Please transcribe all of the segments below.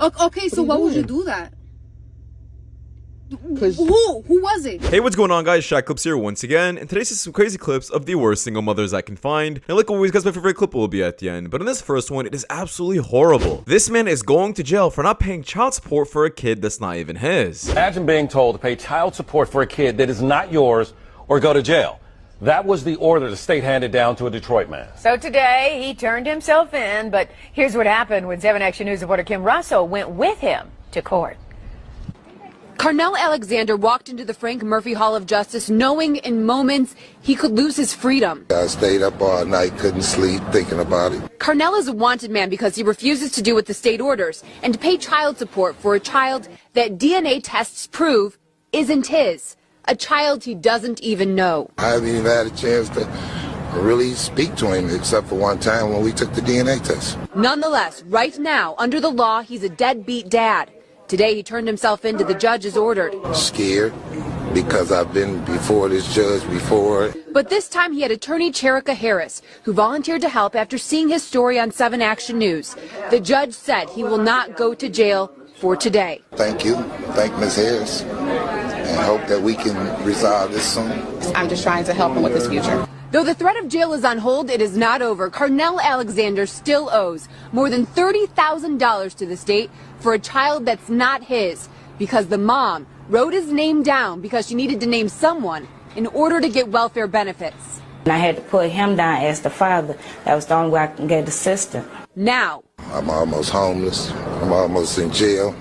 Okay, so why would you do that? Who was it? Hey, what's going on, guys? Shak-Clips here once again, and today's just some crazy clips of the worst single mothers I can find. And like always, guys, my favorite clip will be at the end, but in this first one, it is absolutely horrible. This man is going to jail for not paying child support for a kid that's not even his. Imagine being told to pay child support for a kid that is not yours or go to jail. That was the order the state handed down to a Detroit man. So today, he turned himself in, but here's what happened when 7 Action News reporter Kim Russell went with him to court. Carnell Alexander walked into the Frank Murphy Hall of Justice knowing in moments he could lose his freedom. I stayed up all night, couldn't sleep, thinking about it. Carnell is a wanted man because he refuses to do what the state orders and to pay child support for a child that DNA tests prove isn't his. A child he doesn't even know. I haven't even had a chance to really speak to him except for one time when we took the DNA test. Nonetheless, right now, under the law, he's a deadbeat dad. Today, he turned himself in to the judge as ordered. Scared because I've been before this judge before. But this time, he had attorney Cherika Harris, who volunteered to help after seeing his story on 7 Action News. The judge said he will not go to jail for today. Thank you. Thank Ms. Harris. And hope that we can resolve this soon. I'm just trying to help him with his future. Though the threat of jail is on hold, it is not over. Carnell Alexander still owes more than $30,000 to the state for a child that's not his because the mom wrote his name down because she needed to name someone in order to get welfare benefits. And I had to put him down as the father. That was the only way I can get assistance. Now, I'm almost homeless. I'm almost in jail.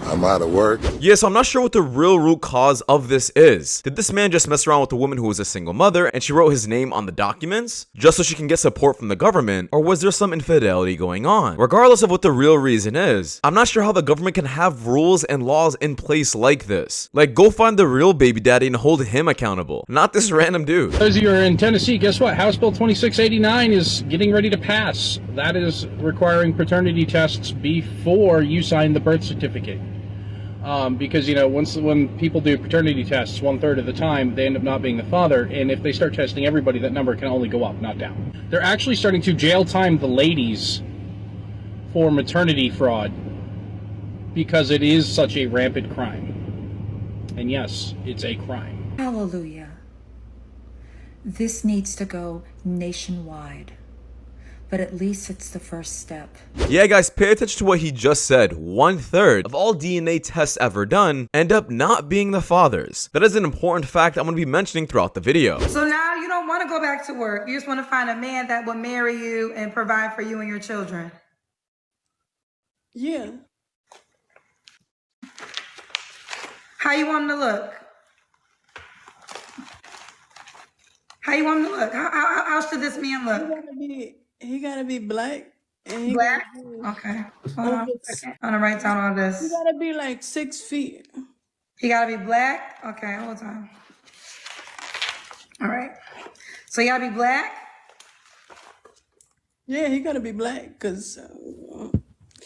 I'm out of work. Yeah, so I'm not sure what the real root cause of this is. Did this man just mess around with a woman who was a single mother and she wrote his name on the documents just so she can get support from the government? Or was there some infidelity going on? Regardless of what the real reason is, I'm not sure how the government can have rules and laws in place like this. Like, go find the real baby daddy and hold him accountable, not this random dude. Those of you who are in Tennessee, guess what? House Bill 2689 is getting ready to pass. That is requiring paternity tests before you sign the birth certificate. Because, you know, when people do paternity tests, 1/3 of the time, they end up not being the father. And if they start testing everybody, that number can only go up, not down. They're actually starting to jail time the ladies for maternity fraud because it is such a rampant crime. And yes, it's a crime. Hallelujah. This needs to go nationwide. But at least it's the first step. Yeah, guys, pay attention to what he just said. 1/3 of all DNA tests ever done end up not being the father's. That is an important fact I'm going to be mentioning throughout the video. So now you don't want to go back to work. You just want to find a man that will marry you and provide for you and your children. Yeah. How you want him to look? How you want him to look? How should this man look? He gotta be black. And he Black? Okay. Hold on a second. I'm gonna write down all this. He gotta be like 6 feet. He gotta be black? Okay, hold on. All right. So you gotta be black? Yeah, he gotta be black, cause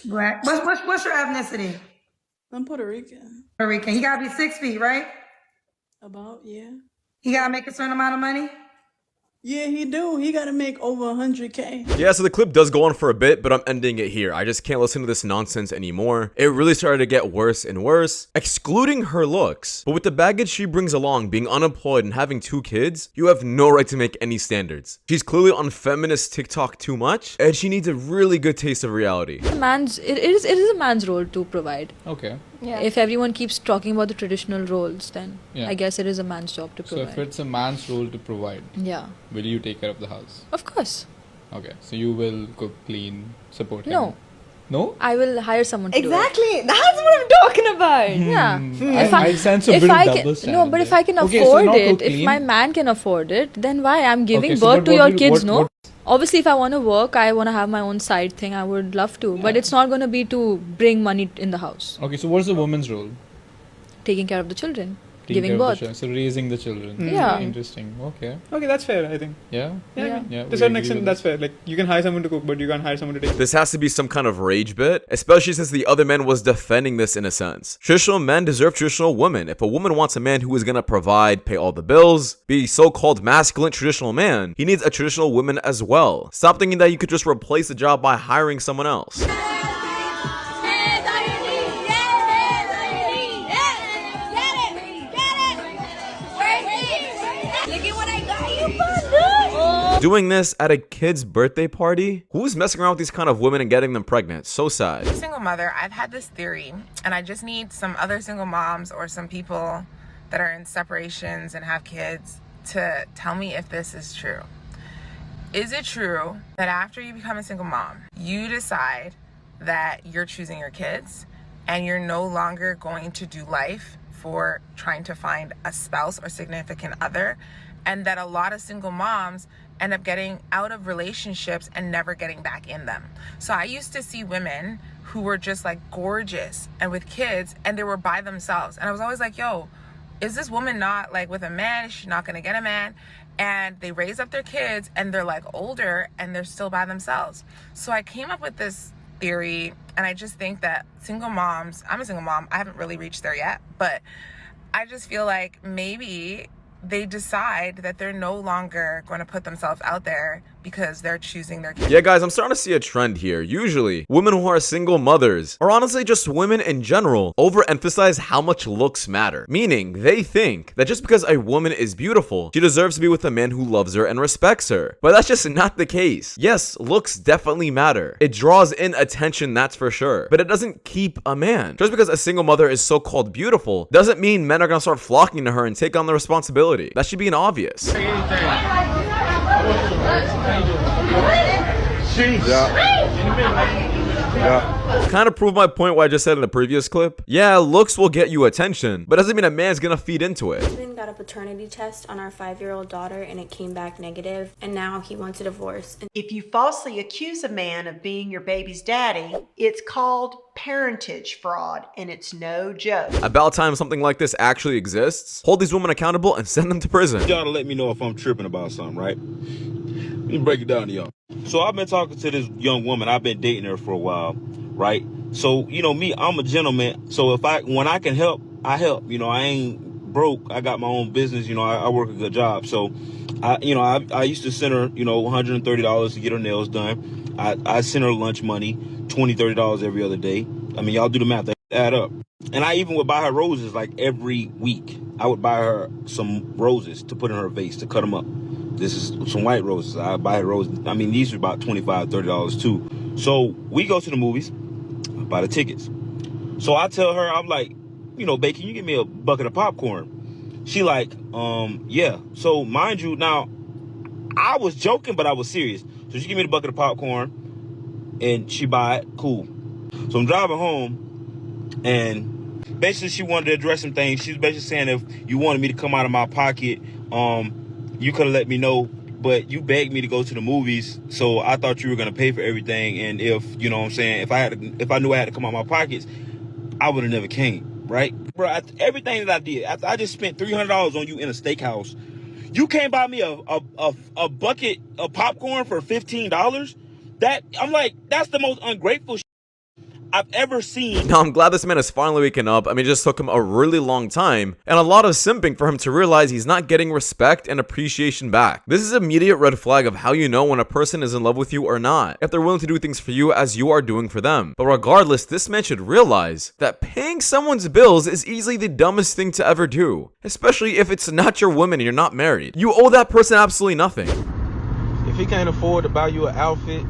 Black. What's your ethnicity? I'm Puerto Rican. Puerto Rican. He gotta be 6 feet, right? About, yeah. He gotta make a certain amount of money? Yeah, he do. He gotta make over 100K. Yeah, so the clip does go on for a bit, but I'm ending it here. I just can't listen to this nonsense anymore. It really started to get worse and worse, excluding her looks. But with the baggage she brings along, being unemployed and having 2 kids, you have no right to make any standards. She's clearly on feminist TikTok too much, and she needs a really good taste of reality. It is a man's role to provide. Okay. Yeah. If everyone keeps talking about the traditional roles, then Yeah. I guess it is a man's job to provide. So if it's a man's role to provide, yeah, will you take care of the house? of course. Okay. So you will cook, clean, support him? No. No? I will hire someone to do it. Exactly. That's what I'm talking about. Yeah. I sense a bit of double standard. No, but if I can Okay, so afford not it, cook if clean. my man can afford it, then why? I'm giving Okay, so birth but to what your will- kids, what- no? what- Obviously, if I want to work, I want to have my own side thing. I would love to, but it's not going to be to bring money in the house. Okay, so what's the woman's role? Taking care of the children, Taking giving care of birth. the so raising the children. Yeah. Interesting. Okay. Okay, that's fair, I think. Yeah? Yeah. Yeah. To a certain extent, that's fair. Like, you can hire someone to cook, but you can't hire someone to take. This has to be some kind of rage bit, especially since the other man was defending this in a sense. Traditional men deserve traditional women. If a woman wants a man who is gonna provide, pay all the bills, be so-called masculine traditional man, he needs a traditional woman as well. Stop thinking that you could just replace the job by hiring someone else. Doing this at a kid's birthday party? Who's messing around with these kind of women and getting them pregnant? So sad. Single mother, I've had this theory, and I just need some other single moms or some people that are in separations and have kids to tell me if this is true. Is it true that after you become a single mom, you decide that you're choosing your kids and you're no longer going to do life for trying to find a spouse or significant other, and that a lot of single moms end up getting out of relationships and never getting back in them? So I used to see women who were just like gorgeous and with kids, and they were by themselves, and I was always like, yo, is this woman not like with a man? Is she not gonna get a man? And they raise up their kids and they're like older and they're still by themselves. So I came up with this theory, and I just think that single moms, I'm a single mom, I haven't really reached there yet, but I just feel like maybe they decide that they're no longer going to put themselves out there because they're choosing their kids. Yeah, guys, I'm starting to see a trend here. Usually, women who are single mothers, or honestly just women in general, overemphasize how much looks matter. Meaning, they think that just because a woman is beautiful, she deserves to be with a man who loves her and respects her. But that's just not the case. Yes, looks definitely matter. It draws in attention, that's for sure. But it doesn't keep a man. Just because a single mother is so-called beautiful, doesn't mean men are gonna start flocking to her and take on the responsibility. That should be an obvious. Kind of proved my point what I just said in the previous clip. Yeah, looks will get you attention, but doesn't mean a man's gonna feed into it. Husband got a paternity test on our 5-year-old daughter and it came back negative, and now he wants a divorce. If you falsely accuse a man of being your baby's daddy, it's called parentage fraud, and it's no joke. About time something like this actually exists. Hold these women accountable and send them to prison. Y'all to let me know if I'm tripping about something, right? Let me break it down to y'all. So I've been talking to this young woman. I've been dating her for a while, right? So, you know, me, I'm a gentleman. So when I can help, I help. You know, I ain't broke. I got my own business. You know, I work a good job. So, I used to send her, you know, $130 to get her nails done. I send her lunch money, $20, $30 every other day. I mean, y'all do the math. That add up. And I even would buy her roses like every week. I would buy her some roses to put in her vase to cut them up. This is some white roses. I buy her roses. I mean, these are about $25, $30 too. So we go to the movies, I buy the tickets. So I tell her, I'm like, you know, babe, can you give me a bucket of popcorn? She like, yeah. So mind you, now, I was joking, but I was serious. So she give me the bucket of popcorn, and she buy it. Cool. So I'm driving home, and basically she wanted to address some things. She was basically saying if you wanted me to come out of my pocket, you could have let me know, but you begged me to go to the movies, so I thought you were going to pay for everything. And if, you know what I'm saying, if I knew I had to come out of my pockets, I would have never came, right? Bro, everything that I did, I just spent $300 on you in a steakhouse. You can't buy me a bucket of popcorn for $15? I'm like, that's the most ungrateful shit I've ever seen. Now, I'm glad this man is finally waking up. I mean, it just took him a really long time and a lot of simping for him to realize he's not getting respect and appreciation back. This is an immediate red flag of how you know when a person is in love with you or not, if they're willing to do things for you as you are doing for them. But regardless, this man should realize that paying someone's bills is easily the dumbest thing to ever do, especially if it's not your woman and you're not married. You owe that person absolutely nothing. If he can't afford to buy you an outfit,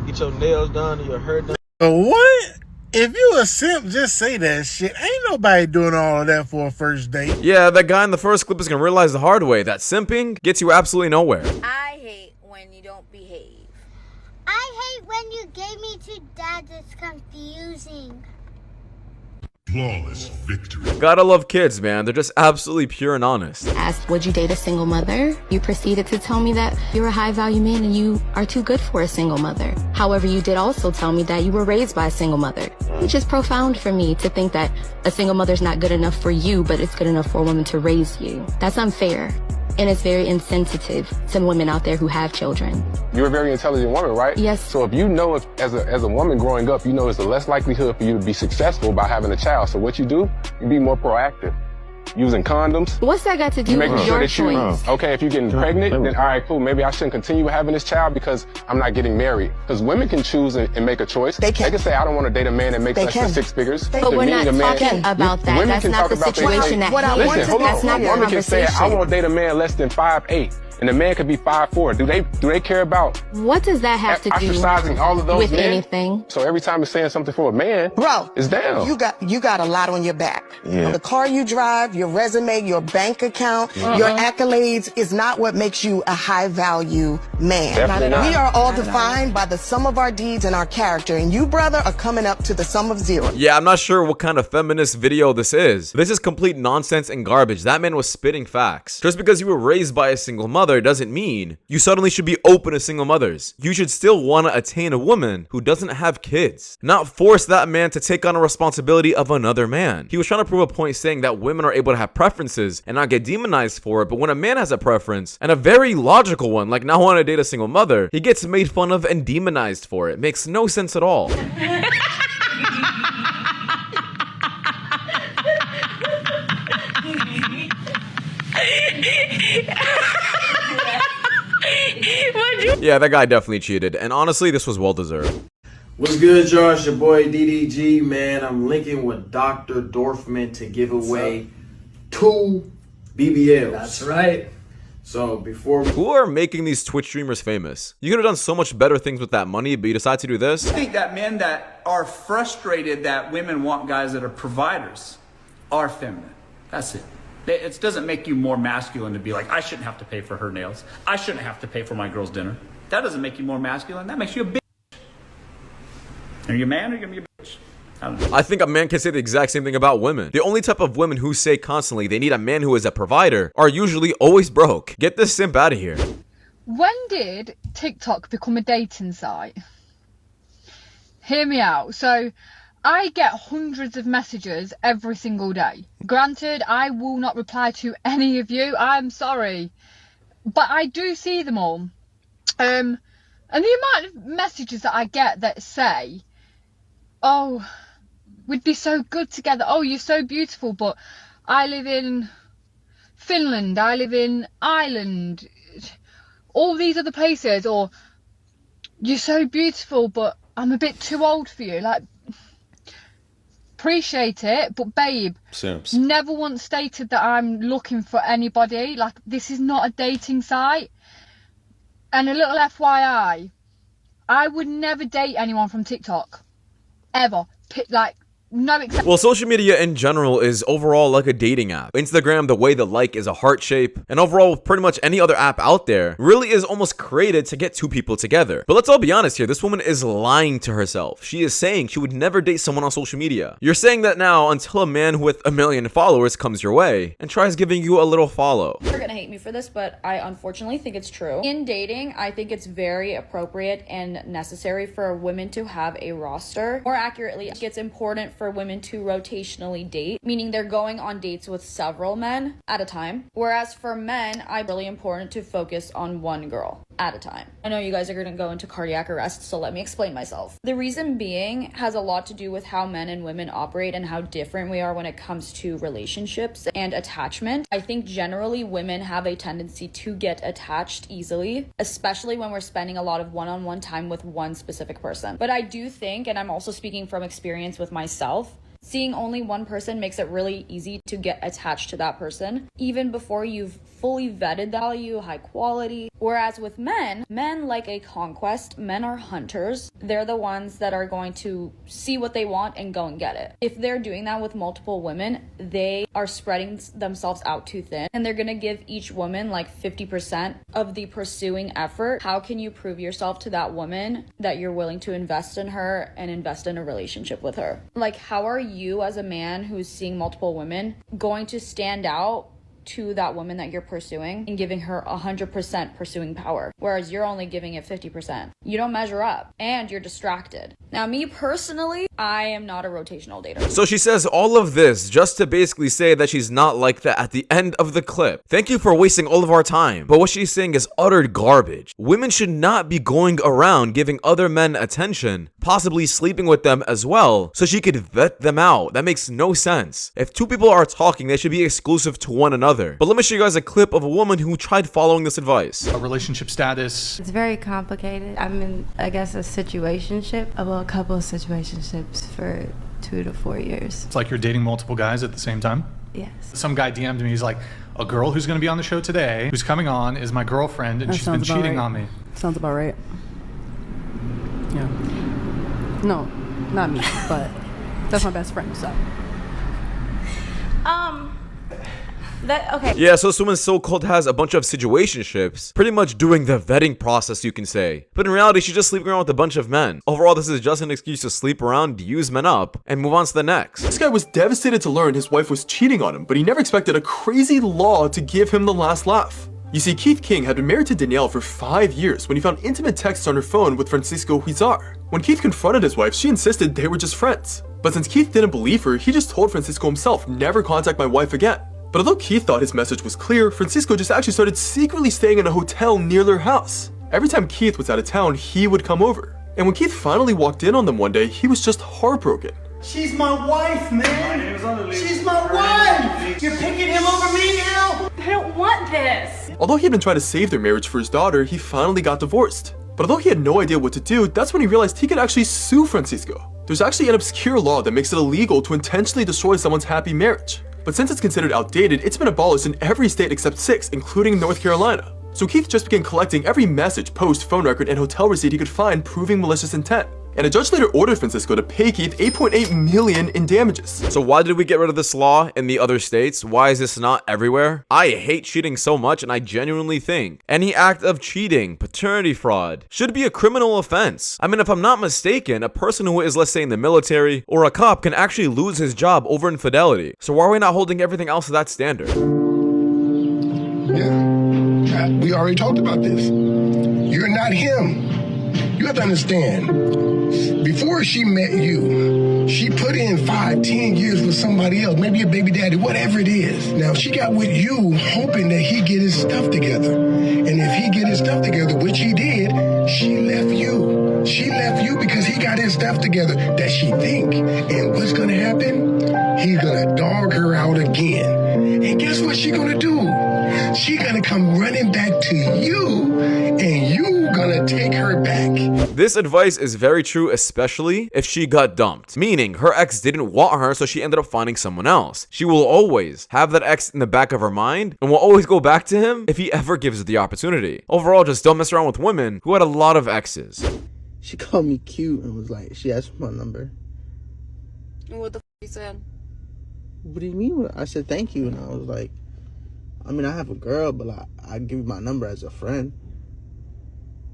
get your nails done or your hair done. What? If you a simp, just say that shit. Ain't nobody doing all of that for a first date. Yeah, that guy in the first clip is gonna realize the hard way that simping gets you absolutely nowhere. I hate when you don't behave. I hate when you gave me to dad. It's confusing. Flawless victory. Gotta love kids, man. They're just absolutely pure and honest. Asked, would you date a single mother? You proceeded to tell me that you're a high-value man and you are too good for a single mother. However, you did also tell me that you were raised by a single mother, which is profound for me to think that a single mother's not good enough for you, but it's good enough for a woman to raise you. That's unfair. And it's very insensitive to women out there who have children. You're a very intelligent woman, right? Yes. So if you know, as a woman growing up, you know it's the less likelihood for you to be successful by having a child. So what you do, you be more proactive. Using condoms. What's that got to do with your choice? Okay, if you're getting pregnant, then all right, cool. Maybe I shouldn't continue having this child because I'm not getting married. Because women can choose and make a choice. They can say, I don't want to date a man that makes less than 6 figures. But we're not talking about that. That's not the situation that he is. Listen, hold on. That's not a woman can say, I won't date a man less than 5'8". and the man could be 5'4". Do they care about What does that have to do ostracizing all of those with men? anything? So every time it's saying something for a man, Bro, it's down. you got a lot on your back. Yeah. The car you drive, your resume, your bank account, your accolades is not what makes you a high value man. Definitely not. We are all defined by the sum of our deeds and our character, and you, brother, are coming up to the sum of zero. Yeah, I'm not sure what kind of feminist video this is. This is complete nonsense and garbage. That man was spitting facts. Just because you were raised by a single mother doesn't mean you suddenly should be open to single mothers. You should still want to attain a woman who doesn't have kids, not force that man to take on a responsibility of another man. He was trying to prove a point saying that women are able to have preferences and not get demonized for it, but when a man has a preference, and a very logical one, like not wanting to date a single mother, he gets made fun of and demonized for it. Makes no sense at all. Yeah, that guy definitely cheated, and honestly, this was well deserved. What's good, y'all? It's your boy DDG, man. I'm linking with Dr. Dorfman to give away 2 BBLs. That's right. So before Who are making these Twitch streamers famous? You could have done so much better things with that money, but you decide to do this? I think that men that are frustrated that women want guys that are providers are feminine. That's it. It doesn't make you more masculine to be like, I shouldn't have to pay for her nails. I shouldn't have to pay for my girl's dinner. That doesn't make you more masculine. That makes you a bitch. Are you a man or are you gonna be a bitch? I don't know. I think a man can say the exact same thing about women. The only type of women who say constantly they need a man who is a provider are usually always broke. Get this simp out of here. When did TikTok become a dating site? Hear me out. So, I get hundreds of messages every single day. Granted, I will not reply to any of you. I'm sorry. But I do see them all. And the amount of messages that I get that say, oh, we'd be so good together. Oh, you're so beautiful, but I live in Finland. I live in Ireland. All these other places. Or, you're so beautiful, but I'm a bit too old for you. Like, appreciate it, but babe, Simps. never once stated that I'm looking for anybody. Like, this is not a dating site. And a little FYI, I would never date anyone from TikTok. Ever. Like, no exception. Well, social media in general is overall like a dating app. Instagram, the way the like is a heart shape, and overall pretty much any other app out there really is almost created to get two people together. But let's all be honest here, this woman is lying to herself. She is saying she would never date someone on social media. You're saying that now until a man with 1 million followers comes your way and tries giving you a little follow. You're gonna hate me for this, but I unfortunately think it's true. In dating, I think it's very appropriate and necessary for women to have a roster. More accurately, it's important for women to rotationally date, meaning they're going on dates with several men at a time. Whereas for men, it's really important to focus on one girl at a time. I know you guys are gonna go into cardiac arrest, so let me explain myself. The reason being has a lot to do with how men and women operate and how different we are when it comes to relationships and attachment. I think generally women have a tendency to get attached easily, especially when we're spending a lot of one-on-one time with one specific person. But I do think, and I'm also speaking from experience with myself, seeing only one person makes it really easy to get attached to that person, even before you've fully vetted the value, high quality. Whereas with men like a conquest. Men are hunters. They're the ones that are going to see what they want and go and get it. If they're doing that with multiple women, they are spreading themselves out too thin, and they're gonna give each woman like 50% of the pursuing effort. How can you prove yourself to that woman that you're willing to invest in her and invest in a relationship with her? Like, how are you as a man who's seeing multiple women going to stand out to that woman that you're pursuing and giving her 100% pursuing power, whereas you're only giving it 50%? You don't measure up and you're distracted. Now, me personally, I am not a rotational dater. So she says all of this just to basically say that she's not like that at the end of the clip. Thank you for wasting all of our time. But what she's saying is utter garbage. Women should not be going around giving other men attention, possibly sleeping with them as well, so she could vet them out. That makes no sense. If two people are talking, they should be exclusive to one another. But let me show you guys a clip of a woman who tried following this advice. A relationship status. It's very complicated. I'm in, I guess, a situationship. Well, a couple of situationships for 2 to 4 years. It's like you're dating multiple guys at the same time? Yes. Some guy DM'd me, he's like, a girl who's going to be on the show today, who's coming on, is my girlfriend, and she's been cheating on me. Sounds about right. Yeah. No, not me, but that's my best friend, so. Okay. Yeah, so this woman so-called has a bunch of situationships, pretty much doing the vetting process, you can say. But in reality, she's just sleeping around with a bunch of men. Overall, this is just an excuse to sleep around, use men up, and move on to the next. This guy was devastated to learn his wife was cheating on him, but he never expected a crazy law to give him the last laugh. You see, Keith King had been married to Danielle for 5 years when he found intimate texts on her phone with Francisco Huizar. When Keith confronted his wife, she insisted they were just friends. But since Keith didn't believe her, he just told Francisco himself, never contact my wife again. But although Keith thought his message was clear, Francisco just actually started secretly staying in a hotel near their house. Every time Keith was out of town, he would come over. And when Keith finally walked in on them one day, he was just heartbroken. She's my wife, man! She's my wife! You're picking him over me now? I don't want this! Although he had been trying to save their marriage for his daughter, he finally got divorced. But although he had no idea what to do, that's when he realized he could actually sue Francisco. There's actually an obscure law that makes it illegal to intentionally destroy someone's happy marriage. But since it's considered outdated, it's been abolished in every state except 6, including North Carolina. So Keith just began collecting every message, post, phone record, and hotel receipt he could find proving malicious intent. And a judge later ordered Francisco to pay Keith $8.8 million in damages. So why did we get rid of this law in the other states? Why is this not everywhere? I hate cheating so much, and I genuinely think any act of cheating, paternity fraud, should be a criminal offense. I mean, if I'm not mistaken, a person who is, let's say, in the military or a cop can actually lose his job over infidelity. So why are we not holding everything else to that standard? Yeah, we already talked about this. You're not him. You have to understand, before she met you, she put in 5, 10 years with somebody else, maybe a baby daddy, whatever it is. Now, she got with you hoping that he get his stuff together. And if he get his stuff together, which he did, she left you. She left you because he got his stuff together, that she think. And what's gonna happen? He's gonna dog her out again. And guess what she gonna do? She gonna come running back to you, and you gonna take her back. This advice is very true, especially if she got dumped. Meaning, her ex didn't want her, so she ended up finding someone else. She will always have that ex in the back of her mind, and will always go back to him if he ever gives her the opportunity. Overall, just don't mess around with women who had a lot of exes. She called me cute and was like, she asked for my number. And what the f you said? What do you mean? I said thank you, and I was like, I mean, I have a girl, but I give you my number as a friend.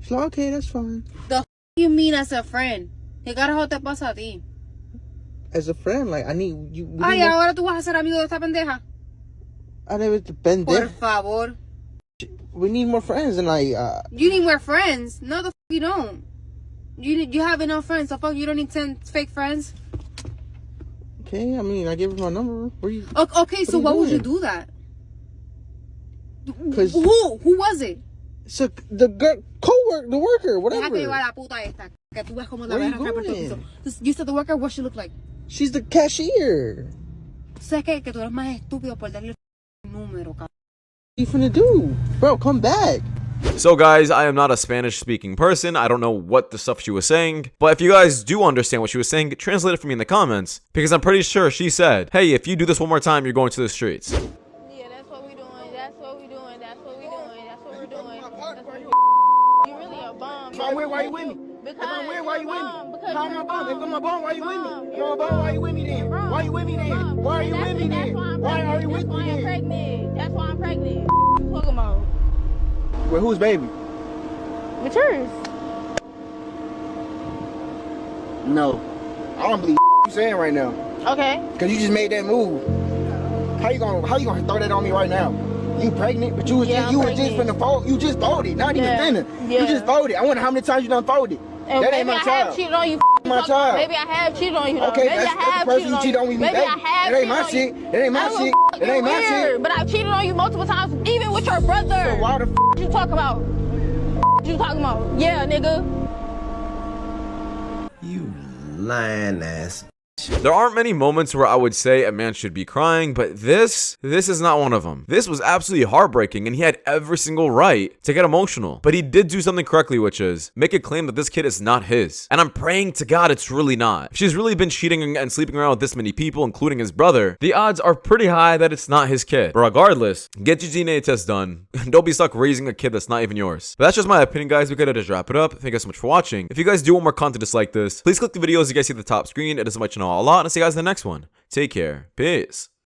She's like, okay, that's fine. The f you mean as a friend? ¿Qué carajo te pasa a ti? As a friend, like, I need you. Ay, ahora tú vas a ser amigo de esta pendeja. I never depend. Por favor. We need more friends, and like. You need more friends? No, the f you don't. You have enough friends, so fuck, you don't need 10 fake friends. Okay, I mean, I gave her my number. Okay, so why would you do that? Cause who was it? So the girl, the worker, whatever. You said the worker. What she look like? She's the cashier. Sé que tú eres más estúpido por darle el número, cabrón. What you finna do, bro? Come back. So guys, I am not a Spanish speaking person. I don't know what the stuff she was saying, but if you guys do understand what she was saying, translate it for me in the comments, because I'm pretty sure she said, hey, if you do this one more time, you're going to the streets. Yeah, that's what we're doing. That's what we're doing. That's what we're doing. That's what we're doing. You really a bum. If I'm weird, why you with me? If I'm weird, why you with me? If I'm a bum, if I'm a bum, why you with me? If I'm a bum, why you with me then? Why you with me then? Why are you with me then? Why are you with me then? That's why I'm pregnant. Talk about. Well, whose baby? It's yours. No. I don't believe you saying right now. Okay. Cause you just made that move. How you gonna throw that on me right now? You pregnant, but you was just finna fold. You just folded, not even finna. You just folded. I wonder how many times you done folded. And that ain't my maybe I child. have cheated on you. My child. Maybe I have cheated on you. Okay, maybe that's I have the person cheated you cheated on me. Maybe I have. It ain't my shit. It ain't my shit. It ain't my shit. But I've cheated on you multiple times, even with your brother. So why the f you talk about? You talking about? Yeah, nigga. You lying ass. There aren't many moments where I would say a man should be crying, but this is not one of them. This was absolutely heartbreaking, and he had every single right to get emotional. But he did do something correctly, which is make a claim that this kid is not his. And I'm praying to God it's really not. If she's really been cheating and sleeping around with this many people, including his brother, the odds are pretty high that it's not his kid. But regardless, get your DNA test done. Don't be stuck raising a kid that's not even yours. But that's just my opinion, guys. We gotta just wrap it up. Thank you guys so much for watching. If you guys do want more content just like this, please click the videos you guys see at the top screen. It does my channel a lot. And I'll see you guys in the next one. Take care. Peace.